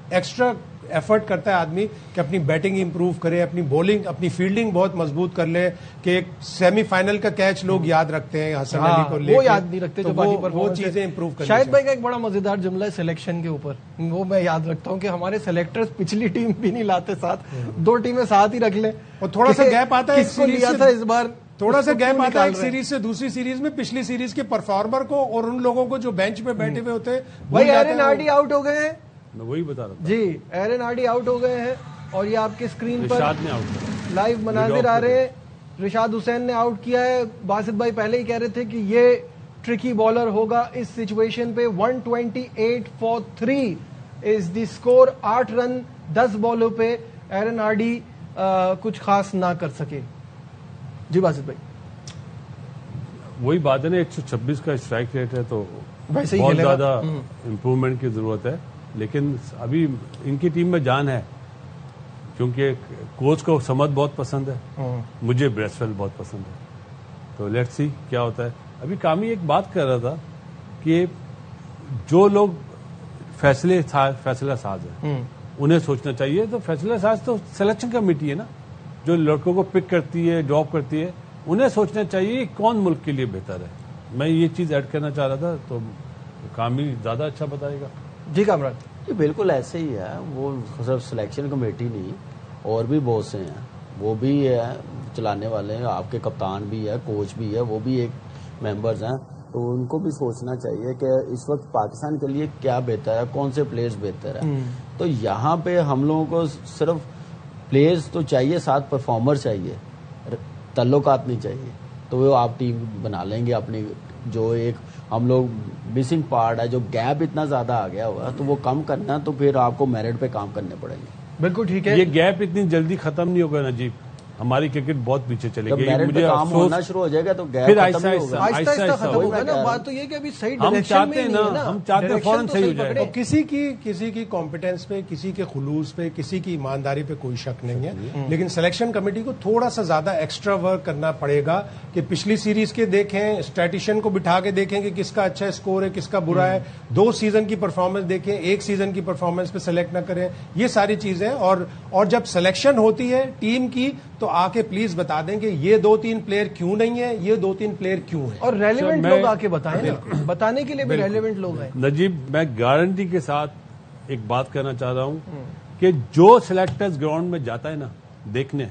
ایکسٹرا ایفرٹ کرتا ہے آدمی کہ اپنی بیٹنگ امپروو کرے, اپنی بولنگ, اپنی فیلڈنگ بہت مضبوط کر لے. کہ ایک سیمی فائنل کا کیچ لوگ یاد رکھتے ہیں حسن علی کو لے کے, وہ یاد نہیں رکھتے جو باقی پر وہ چیزیں امپروو کریں. شاہد بھائی کا ایک بڑا مزیدار جملہ ہے سلیکشن کے اوپر, وہ میں یاد رکھتا ہوں کہ ہمارے سلیکٹرز پچھلی ٹیم بھی نہیں لاتے ساتھ, 2 ٹیمیں ساتھ ہی رکھ لیں. اور تھوڑا سا گیپ آتا ہے, کس کو لیا تھا اس بار, تھوڑا سا گیپ آتا ہے ایک سیریز سے دوسری سیریز میں, پچھلی سیریز کے پرفارمر کو اور ان لوگوں کو جو بینچ پہ بیٹھے ہوئے ہوتے ہیں. بھائی ایرن ہارڈی آؤٹ ہو گئے ہیں, میں وہی بتا رہا تھا جی ایرن ہارڈی آؤٹ ہو گئے ہیں, اور یہ آپ کے اسکرین پر رشاد نے آؤٹ کیا, لائیو مناظر آ رہے ہیں. رشاد حسین نے آؤٹ کیا ہے. باسط بھائی پہلے ہی کہہ رہے تھے کہ یہ ٹرکی بالر ہوگا اس سچویشن پہ. 128 for 3 از دی اسکور. 8 رن 10 بالوں پہ ایرن ہارڈی کچھ خاص نہ کر سکے. جی باسط بھائی, وہی بات ہے نا, 126 کا اسٹرائک ریٹ ہے, تو ویسے ہی بہت زیادہ امپروومنٹ کی ضرورت ہے. لیکن ابھی ان کی ٹیم میں جان ہے, کیونکہ کوچ کو سمت بہت پسند ہے, مجھے بریسویل بہت پسند ہے. تو لیٹس سی کیا ہوتا ہے. ابھی کامی ایک بات کر رہا تھا کہ جو لوگ فیصلہ ساز ہیں انہیں سوچنا چاہیے. تو فیصلہ ساز تو سلیکشن کمیٹی ہے نا, جو لڑکوں کو پک کرتی ہے, ڈراپ کرتی ہے, انہیں سوچنا چاہیے کون ملک کے لیے بہتر ہے. میں یہ چیز ایڈ کرنا چاہ رہا تھا, تو کامی زیادہ اچھا بتائے گا. جی کامران, یہ بالکل ایسے ہی ہے. وہ صرف سلیکشن کمیٹی نہیں, اور بھی بہت سے ہیں, وہ بھی ہے چلانے والے ہیں. آپ کے کپتان بھی ہے, کوچ بھی ہے, وہ بھی ایک ممبرز ہیں. تو ان کو بھی سوچنا چاہیے کہ اس وقت پاکستان کے لیے کیا بہتر ہے, کون سے پلیئرز بہتر ہیں. تو یہاں پہ ہم لوگوں کو صرف پلیئرز تو چاہیے, ساتھ پرفارمر چاہیے, تعلقات نہیں چاہیے. تو وہ آپ ٹیم بنا لیں گے اپنی. جو ایک ہم لوگ مسنگ پارٹ ہے, جو گیپ اتنا زیادہ آ گیا ہوا, تو وہ کم کرنا, تو پھر آپ کو میرٹ پہ کام کرنے پڑیں گے. بالکل ٹھیک ہے. یہ گیپ اتنی جلدی ختم نہیں ہوگا نجیب, ہماری کرکٹ بہت پیچھے چلے گی. میرٹ پہ کام ہونا شروع ہو جائے گا تو پھر گیپ ختم ہوگا, آہستہ آہستہ ختم ہوگا نا. بات تو یہ کہ ابھی صحیح ہم ڈائریکشن چاہتے میں ہیں نہیں ہے نا, نا, ہم چاہتے ہیں فوراً صحیح ہو جائے. کسی کی کمپیٹنس پہ, کسی کے خلوص پہ, کسی کی ایمانداری پہ کوئی شک نہیں ہے. لیکن سلیکشن کمیٹی کو تھوڑا سا زیادہ ایکسٹرا ورک کرنا پڑے گا, کہ پچھلی سیریز کے دیکھیں, اسٹیٹیشین کو بٹھا کے دیکھیں کہ کس کا اچھا اسکور ہے, کس کا برا ہے. 2 سیزن کی پرفارمنس دیکھیں, 1 سیزن کی پرفارمنس پہ سلیکٹ نہ کریں. یہ ساری چیزیں, اور جب سلیکشن ہوتی ہے ٹیم کی, تو آ کے پلیز بتا دیں کہ یہ 2-3 پلیئر کیوں نہیں ہے, یہ 2-3 پلیئر کیوں ہیں. اور ریلیونٹ لوگ آ کے بتائیں نا, بتانے کے لیے بھی ریلیونٹ لوگ ہیں. نجیب, میں گارنٹی کے ساتھ ایک بات کرنا چاہ رہا ہوں کہ جو سلیکٹرز گراؤنڈ میں جاتا ہے نا دیکھنے,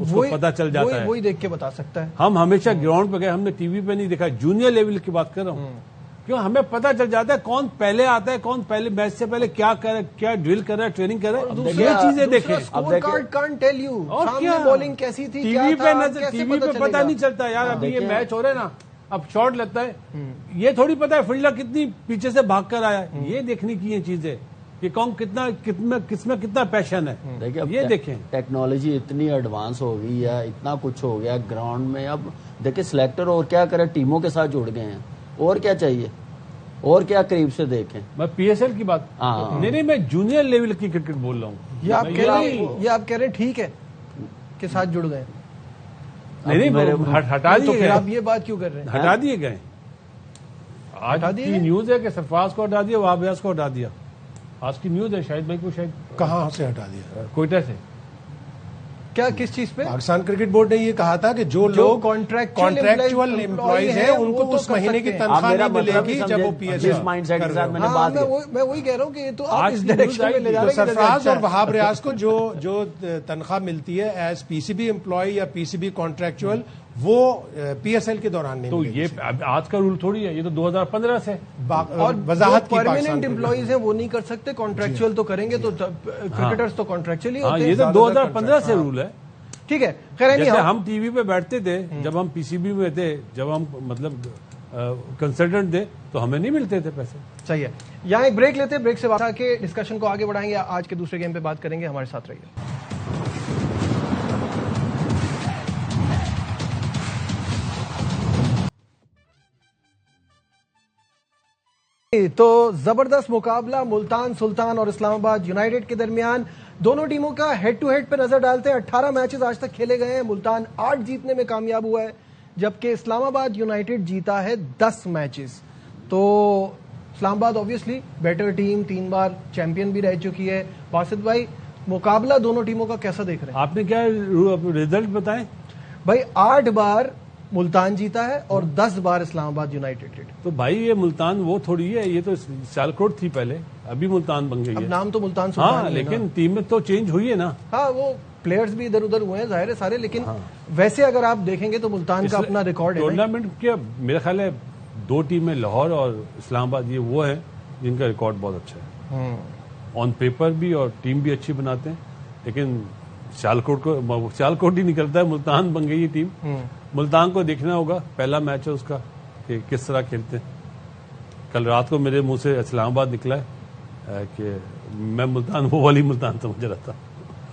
اس کو پتا چل جاتا ہے. وہی دیکھ کے بتا سکتا ہے. ہم ہمیشہ گراؤنڈ پہ گئے, ہم نے ٹی وی پہ نہیں دیکھا, جونیئر لیول کی بات کر رہا ہوں, کیوں ہمیں پتا چل جاتا ہے کون پہلے آتا ہے, کون پہلے میچ سے پہلے کیا کر رہا ہے, کیا ڈرل کر رہا ہے, ٹریننگ کر رہا ہے, یہ چیزیں دیکھیں. Score card can't tell you اور کیا بالنگ کیسی تھی, ٹی وی پہ پتا نہیں چلتا یار. ابھی یہ میچ ہو رہا ہے نا, اب شاٹ لگتا ہے, یہ تھوڑی پتا ہے فیلڈر کتنی پیچھے سے بھاگ کر آیا, یہ دیکھنے کی یہ چیزیں کہ کون کس میں کتنا پیشن ہے, یہ دیکھیں. ٹیکنالوجی اتنی ایڈوانس ہو گئی ہے, اتنا کچھ ہو گیا گراؤنڈ میں. اب دیکھیں سلیکٹر اور کیا کرے, ٹیموں کے ساتھ جڑ گئے ہیں, اور کیا چاہیے, اور کیا قریب سے دیکھیں. میں پی ایس ایل کی بات نہیں, میں جونیئر لیول کی کرکٹ بول رہا ہوں. یہ آپ کہہ رہے ہیں ٹھیک ہے کے ساتھ جڑ گئے, نہیں ہٹا دیے گئے. آپ یہ بات کیوں کر رہے ہیں؟ ہٹا دیے گئے. آج کی نیوز ہے کہ سرفراز کو ہٹا دیا, وہاب ریاض کو ہٹا دیا. آج کی نیوز ہے, شاہد بھائی کو شاید کہاں سے ہٹا دیا, کوئٹہ سے. کیا کس چیز پہ؟ پاکستان کرکٹ بورڈ نے یہ کہا تھا کہ جو لوگ کانٹریکچوئل امپلائیز ہیں ان کو تو اس مہینے کی تنخواہ نہیں ملے گی جب وہ P S L mindset کے ساتھ. میں وہی کہہ رہا ہوں کہ یہ تو آپ اس ڈائریکشن میں لے جا رہے ہیں. سرفراز اور وہاب ریاض کو جو تنخواہ ملتی ہے ایز پی سی بی امپلائی یا پی سی بی کانٹریکچوئل, وہ پی ایس ایل کے دوران نہیں. تو یہ آج کا رول تھوڑی ہے, یہ تو 2015 سے. اور وضاحت پرماننٹ امپلائیز ہیں وہ نہیں کر سکتے, کانٹریکچوئل تو کریں گے, تو کرکٹرز تو کانٹریکچولی ہوتے ہیں. یہ تو 2015 سے رول ہے. ٹھیک ہے, خیر جیسے ہم ٹی وی پہ بیٹھتے تھے جب ہم پی سی بی میں تھے, جب ہم مطلب کنسلٹنٹ تھے تو ہمیں نہیں ملتے تھے پیسے. صحیح ہے. یہاں ایک بریک لیتے ہیں, بریک سے بعد آ کے ڈسکشن کو آگے بڑھائیں گے. آج کے دوسرے گیم پہ بات کریں گے, ہمارے ساتھ رہیے. تو زبردست مقابلہ ملتان سلطان اور اسلام آباد یونائیٹڈ کے درمیان. دونوں ٹیموں کا ہیڈ ٹو ہیڈ پہ نظر ڈالتے ہیں. 18 میچز آج تک کھیلے گئے ہیں. ملتان 8 جیتنے میں کامیاب ہوا ہے, جبکہ اسلام آباد یونائیٹڈ جیتا ہے 10 میچز. تو اسلام آباد آبویسلی بیٹر ٹیم, 3 بار چیمپئن بھی رہ چکی ہے. باسط بھائی, مقابلہ دونوں ٹیموں کا کیسا دیکھ رہے ہیں آپ نے؟ کیا ریزلٹ بتائیں بھائی. 8 بار ملتان جیتا ہے اور 10 بار اسلام آباد یونائیٹڈ. تو بھائی یہ ملتان وہ تھوڑی ہے, یہ تو سیالکوٹ تھی پہلے, ابھی ملتان بن گئی ہے. نام تو ملتان سلطان, ہاں لیکن ٹیم میں تو چینج ہوئی ہے نا. ہاں وہ پلیئرز بھی ادھر ادھر ہوئے ہیں ظاہر ہے سارے, لیکن ویسے اگر آپ دیکھیں گے تو ملتان کا اپنا ریکارڈ ہے. ٹورنامنٹ کے میرا خیال ہے 2 ٹیمیں لاہور اور اسلام آباد, یہ وہ ہیں جن کا ریکارڈ بہت اچھا ہے آن پیپر بھی, اور ٹیم بھی اچھی بناتے ہیں. لیکن سیالکوٹ ہی نکلتا ہے, ملتان بن گئی یہ ٹیم. ملتان کو دیکھنا ہوگا, پہلا میچ ہے اس کا کہ کس طرح کھیلتے ہیں. کل رات کو میرے منہ سے اسلام آباد نکلا ہے کہ میں ملتان وہ والی ملتان سمجھ رہا تھا,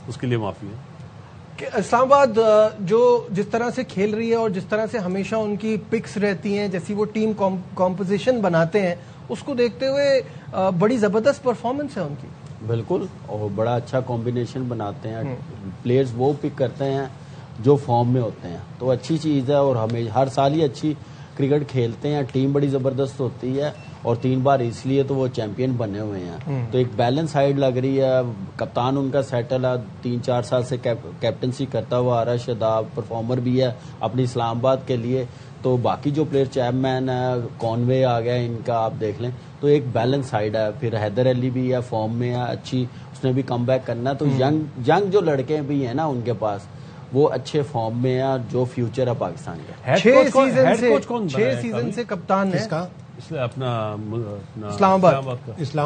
اس کے لیے معافی ہے. اسلام آباد جو جس طرح سے کھیل رہی ہے اور جس طرح سے ہمیشہ ان کی پکس رہتی ہیں, جیسی وہ ٹیم کمپوزیشن بناتے ہیں, اس کو دیکھتے ہوئے بڑی زبردست پرفارمنس ہے ان کی. بالکل, اور بڑا اچھا کمبینیشن بناتے ہیں. پلیئرز وہ پک کرتے ہیں جو فارم میں ہوتے ہیں, تو اچھی چیز ہے. اور ہمیں ہر سال ہی اچھی کرکٹ کھیلتے ہیں, ٹیم بڑی زبردست ہوتی ہے, اور 3 بار اس لیے تو وہ چیمپئن بنے ہوئے ہیں. تو ایک بیلنس سائیڈ لگ رہی ہے. کپتان ان کا سیٹل ہے, 3-4 سال سے کیپٹنسی کرتا ہوا آ رہا ہے. شاداب پرفارمر بھی ہے اپنی اسلام آباد کے لیے. تو باقی جو پلیئر چیپمین ہے, کانوے آ گیا ان کا, آپ دیکھ لیں. تو ایک بیلنس سائیڈ ہے. پھر حیدر علی بھی ہے, فارم میں ہے اچھی, اس نے بھی کم بیک کرنا. تو ینگ جو لڑکے بھی ہیں نا ان کے پاس, وہ اچھے فارم میں ہیں, جو فیوچر ہے پاکستان کا. 6 سیزن سے کپتان ہے اپنا اسلام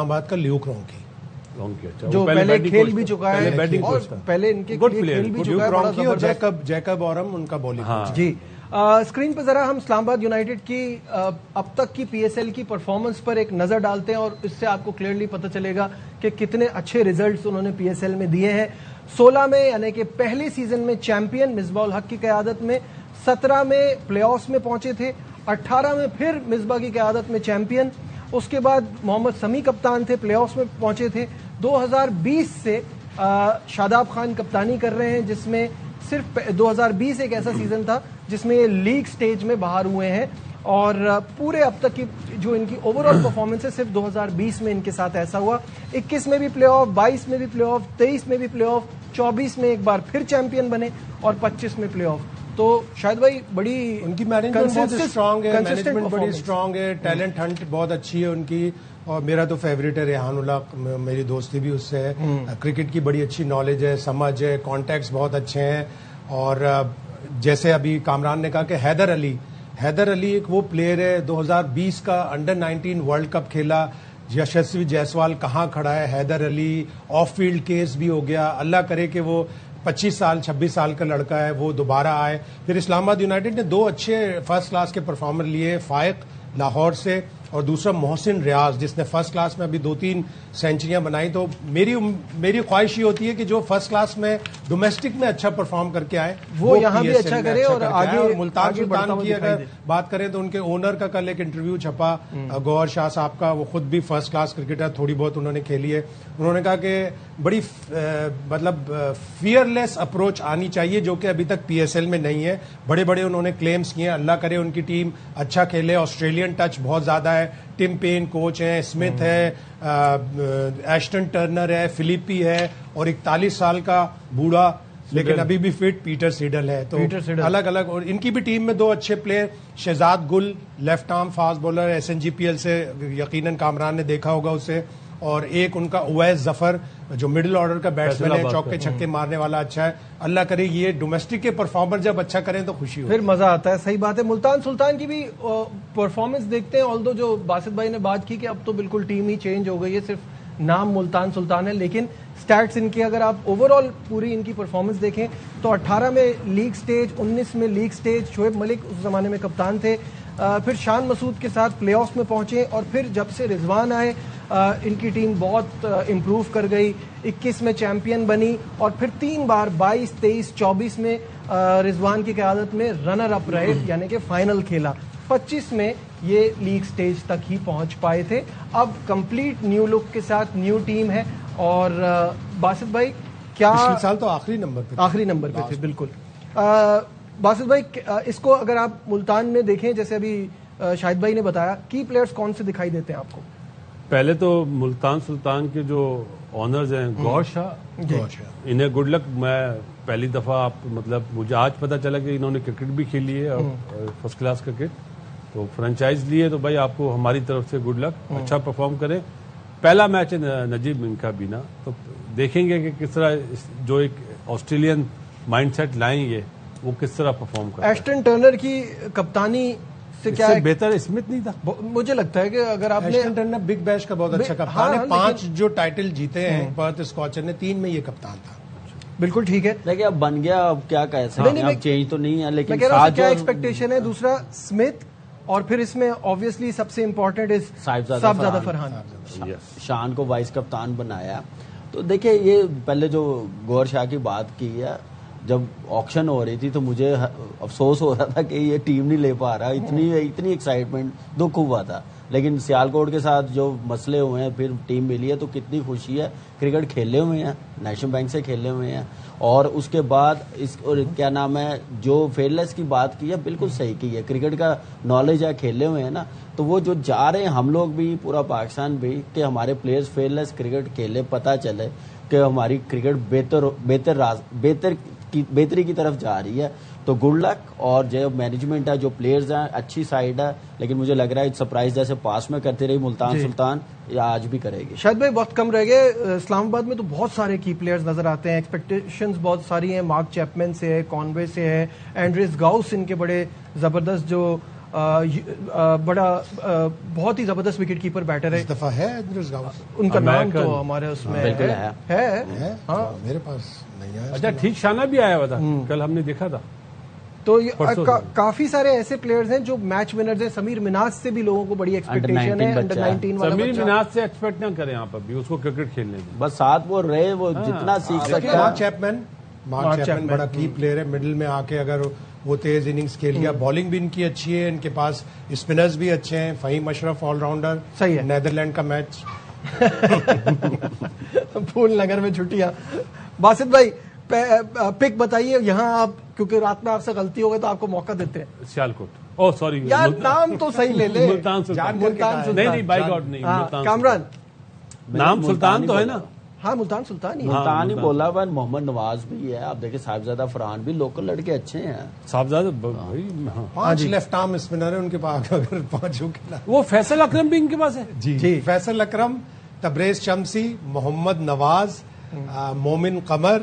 آباد کا لیوک رونکی, جو پہلے کھیل بھی چکا ہے, اور پہلے ان کے کھیل بھی چکا ہے, اور جیکب اورم ان کا بولنگ. جی اسکرین پہ ذرا ہم اسلام آباد یونائیٹڈ کی اب تک کی پی ایس ایل کی پرفارمنس پر ایک نظر ڈالتے ہیں, اور اس سے آپ کو کلیئرلی پتہ چلے گا کہ کتنے اچھے ریزلٹس انہوں نے پی ایس ایل میں دیے ہیں. 16 میں یعنی کہ پہلے سیزن میں چیمپئن مصباح الحق کی قیادت میں, 17 میں پلے آفس میں پہنچے تھے, 18 میں پھر مصباح کی قیادت میں چیمپئن. اس کے بعد محمد سمیع کپتان تھے, پلے آفس میں پہنچے تھے. 2020 سے شاداب خان کپتانی کر رہے ہیں, جس میں صرف 2020 ایک ایسا سیزن تھا جس میں یہ لیگ سٹیج میں باہر ہوئے ہیں, اور پورے اب تک کی جو ان کی اوور آل پرفارمنس ہے صرف 2020 میں ان کے ساتھ ایسا ہوا. 21 میں بھی پلے آف, 22 میں بھی پلے آف, 23 میں بھی پلے آف, 24 میں ایک بار پھر چیمپئن بنے, اور 25 میں پلے آف. تو شاید بھائی بڑی ان کی مینجمنٹ بہت اسٹرانگ ہے, مینجمنٹ بڑی اسٹرانگ ہے, ٹیلنٹ ہنٹ بہت اچھی ہے ان کی. اور میرا تو فیوریٹ ہے ریحان اللہ, میری دوستی بھی اس سے ہے. کرکٹ کی بڑی اچھی نالج ہے, سمجھ ہے, کانٹیکٹس بہت اچھے ہیں, اور جیسے ابھی کامران نے کہا کہ حیدر علی ایک وہ پلیئر ہے 2020 کا انڈر 19 ورلڈ کپ کھیلا. یشسوی جیسوال کہاں کھڑا ہے, حیدر علی آف فیلڈ کیس بھی ہو گیا, اللہ کرے کہ وہ 26 سال کا لڑکا ہے وہ دوبارہ آئے. پھر اسلام آباد یونائیٹڈ نے 2 اچھے فرسٹ کلاس کے پرفارمر لیے, فائق لاہور سے اور دوسرا محسن ریاض جس نے فرسٹ کلاس میں ابھی 2-3 سینچریاں بنائی. تو میری خواہش یہ ہوتی ہے کہ جو فرسٹ کلاس میں ڈومیسٹک میں اچھا پرفارم کر کے آئے وہ یہاں بھی اچھا کرے. اور آگے ملتان سلطان کی اگر بات کریں تو ان کے اونر کا کل ایک انٹرویو چھپا گوہر شاہ صاحب کا, وہ خود بھی فرسٹ کلاس کرکٹر, تھوڑی بہت انہوں نے کھیلی ہے. انہوں نے کہا کہ بڑی مطلب فیئر لیس اپروچ آنی چاہیے جو کہ ابھی تک PSL میں نہیں ہے. بڑے انہوں نے کلیمز کیے, اللہ کرے ان کی ٹیم اچھا کھیلے. آسٹریلین ٹچ بہت زیادہ ہے, ٹم پین کوچ ہیں, اسمتھ ہے, ایشٹن ٹرنر ہے, فلپی ہے, اور 41 سال کا بوڑھا لیکن ابھی بھی فٹ پیٹر سیڈل ہے. تو الگ اور ان کی بھی ٹیم میں 2 اچھے player, Shahzad Gul left arm fast bowler SNGPL سے یقیناً کامران نے دیکھا ہوگا اسے, اور ایک ان کا اویس ظفر جو مڈل آرڈر کا بیٹسمین ہے, چوکے چھکے مارنے والا اچھا ہے. اللہ کرے یہ ڈومیسٹک کے پرفارمر جب اچھا کریں تو خوشی ہو, پھر مزہ آتا ہے. صحیح بات ہے. ملتان سلطان کی بھی پرفارمنس دیکھتے ہیں, آلدو جو باسط بھائی نے بات کی کہ اب تو بالکل ٹیم ہی چینج ہو گئی ہے, صرف نام ملتان سلطان ہے, لیکن سٹیٹس ان کی اگر آپ اوور آل پوری ان کی پرفارمنس دیکھیں تو 18 میں لیگ سٹیج, 19 میں لیگ سٹیج, شعیب ملک اس زمانے میں کپتان تھے, پھر شان مسعود کے ساتھ پلے آفس میں پہنچے, اور پھر جب سے رضوان آئے ان کی ٹیم بہت امپروو کر گئی. 21 میں چیمپئن بنی, اور پھر 3 بار 22, 23, 24 میں رضوان کی قیادت میں رنر اپ رہے, یعنی کہ فائنل کھیلا. 25 میں یہ لیگ سٹیج تک ہی پہنچ پائے تھے. اب کمپلیٹ نیو لک کے ساتھ نیو ٹیم ہے. اور باسط بھائی کیا پچھلے سال تو آخری نمبر پہ تھے بالکل. باسط بھائی اس کو اگر آپ ملتان میں دیکھیں, جیسے ابھی شاہد بھائی نے بتایا, کی پلیئرز کون سے دکھائی دیتے ہیں آپ کو؟ پہلے تو ملتان سلطان کے جو آنرز ہیں, گوہر شاہ, انہیں گڈ لک. میں پہلی دفعہ مطلب مجھے آج پتا چلا کہ انہوں نے کرکٹ بھی کھیلی ہے, اور فرسٹ کلاس کرکٹ, تو فرنچائز لیے. تو بھائی آپ کو ہماری طرف سے گڈ لک, اچھا پرفارم کریں. پہلا میچ ہے نجیب ان کا بینا, تو دیکھیں گے کہ کس طرح جو ایک آسٹریلین مائنڈ سیٹ لائیں گے وہ کس طرح پرفارم کریں. ایشٹن ٹرنر کی کپتانی سے کیا بہتر اسمتھ نہیں تھا مجھے لگتا ہے, کہ اگر آپ نے بگ بیش کا بہت اچھا کپتان ہے, 5 جو ٹائٹل جیتے ہیں پرتھ اسکاچر نے, 3 میں یہ کپتان تھا. بالکل ٹھیک ہے, لیکن اب بن گیا, اب کیا کہہ سکتے ہیں, اب چینج تو نہیں ہے, لیکن کیا ایکسپیکٹیشن ہے. دوسرا اسمتھ, اور پھر اس میں آبویسلی سب سے امپورٹنٹ صاحبزادہ فرحان. شان کو وائس کپتان بنایا. تو دیکھیں یہ پہلے جو گوہر شاہ کی بات کی ہے, جب آکشن ہو رہی تھی تو مجھے افسوس ہو رہا تھا کہ یہ ٹیم نہیں لے پا رہا, اتنی ایکسائٹمنٹ, دکھ ہوا تھا. لیکن سیالکوٹ کے ساتھ جو مسئلے ہوئے ہیں, پھر ٹیم ملی ہے, تو کتنی خوشی ہے. کرکٹ کھیلے ہوئے ہیں, نیشنل بینک سے کھیلے ہوئے ہیں, اور اس کے بعد کیا نام ہے, جو فیئرلیس کی بات کی ہے بالکل صحیح کی ہے. کرکٹ کا نالج ہے, کھیلے ہوئے ہیں نا, تو وہ جو جا رہے ہیں, ہم لوگ بھی, پورا پاکستان بھی, کہ ہمارے پلیئرز فیئرلیس کرکٹ کھیلے, پتہ چلے کہ ہماری کرکٹ بہتری کی طرف جا رہی ہے. تو گڈ لک. اور جو مینجمنٹ ہے, جو پلیئرز ہیں, اچھی سائڈ ہے, لیکن مجھے لگ رہا ہے سرپرائز جیسے پاس میں کرتے رہی ملتان سلطان, یا آج بھی کرے گی. شاید بھائی وقت کم رہ گئے. اسلام آباد میں تو بہت سارے کی پلیئرز نظر آتے ہیں, ایکسپیکٹیشنز بہت ساری ہیں. مارک چیپمن سے ہے, کانوے سے ہے, اینڈریس گاؤس ان کے بڑے زبردست, جو بہت ہی زبردست وکٹ کیپر بیٹر ہے. اس دفعہ ہے اینڈریس گاؤس, ان کا نام تو ہمارے اس میں ہے. ہاں میرے پاس نہیں ہے. اچھا ٹھیک, شانہ بھی آیا ہوا تھا کل, ہم نے دیکھا تھا. تو کافی سارے ایسے پلیئرز ہیں جو میچ ونرز ہیں. سمیر مناز سے بھی لوگوں کو بڑی ایکسپیکٹیشن ہے, انڈر 19 والا. سمیر مناز سے ایکسپیکٹ نہ کریں آپ ابھی, اس کو کرکٹ کھیلنے دیں, بس ساتھ وہ رہے, وہ جتنا سیکھ سکتا ہے. مارک چیپمن بڑا کی پلیئر ہے, مڈل میں آ کے اگر وہ تیز اننگز کھیل گیا. بالنگ بھی ان کی اچھی ہے, ان کے پاس اسپنرز بھی اچھے ہیں. فہیم اشرف آل راؤنڈر, صحیح ہے. نیدرلینڈ کا میچ. پھول نگر میں چھٹیاں. باسط بھائی پک بتائیے یہاں آپ, کیونکہ رات میں آپ سے غلطی ہو گئی تو آپ کو موقع دیتے ہیں. سیالکوٹ, او سوری یار نام تو صحیح لے لے. ملتان سلطان. نہیں بائی گاڈ نہیں. کامران نام سلطان تو ہے نا. ہاں ملتان سلطان ہی, ملتان ہی بولا. بھائی محمد نواز بھی ہے, آپ دیکھیں صاحبزادہ فرحان بھی, لوکل لڑکے اچھے ہیں. صاحبزادہ 5 لیفٹ آرم اسپنر ہے ان کے پاس, اگر 5 وہ فیصل اکرم بھی ان کے پاس ہے. جی, فیصل اکرم, تبریز شمسی, محمد نواز, مومن قمر,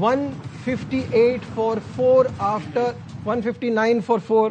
158 for 4 after 159 for 4